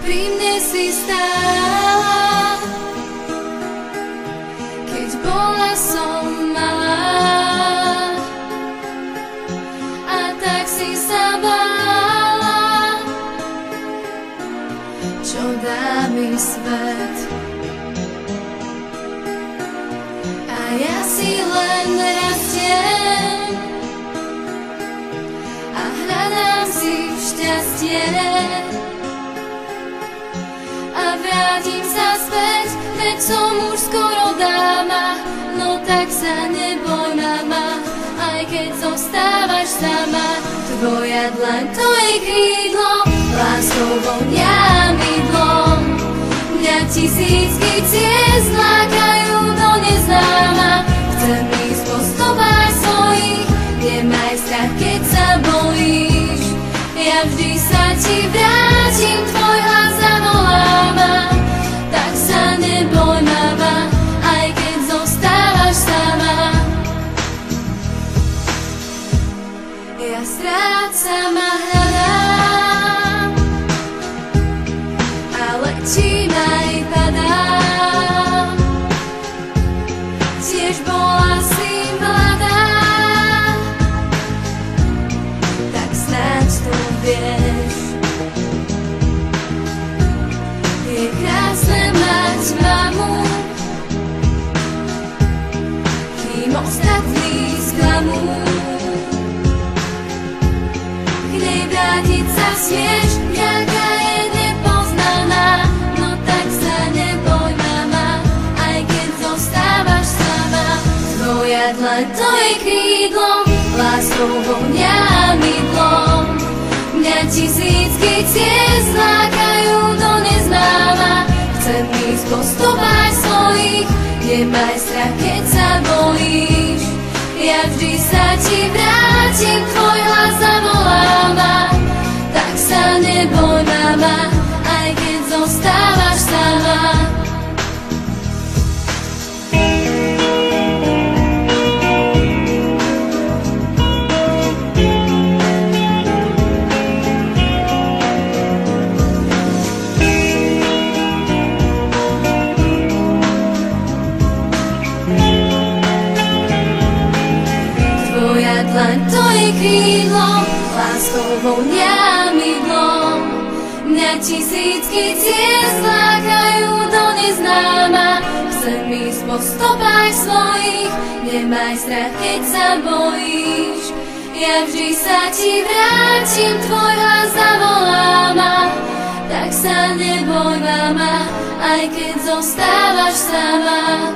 pri mne si stála, keď bola som malá, a tak si sa bála, čo dá mi svet. A ja si len rastiem a hľadám si šťastie a vrátim sa späť, veď som už skoro dáma. No tak sa neboj, mama, aj keď zostávaš sama. Tvoja dlaň, to je krídlo, láskou vonia mydlom. Mňa tisícky ciest lákajú do neznáma. Chcem ísť po stopách svojich, nemaj strach, keď sa bojíš. Ja vždy sa ti vrátim, tvoj hlas zavoláma. Tak sa neboj, mama, aj keď zostávaš sama. Ja strácam a hľadám, a letím aj padám. Tiež bola si mladá, tak snáď to vieš. Je krásne mať mamu, kým ostatní sklamú. K nej vrátiť sa smieš, jaká je nepoznaná. No tak sa neboj, mama, aj keď zostávaš sama. Tvoja dlaň, to je krídlo, láskou vonia mydlom. Mňa tisícky ciest lákajú do neznáma. Chcem ísť po stopách svojich, nemaj strach, keď sa bojíš. Ja vždy sa ti vrátim, tvoj hlas zavoláma. Tak sa neboj, mama, aj keď zostávaš sama. Dlaň, to je krídlo, láskou vonia mydlom. Mňa tisícky ciest lákajú do neznáma. Chcem ísť po stopách svojich, nemaj strach, keď sa bojíš. Ja vždy sa ti vrátim, tvoj hlas zavoláma. Tak sa neboj, mama, aj keď zostávaš sama.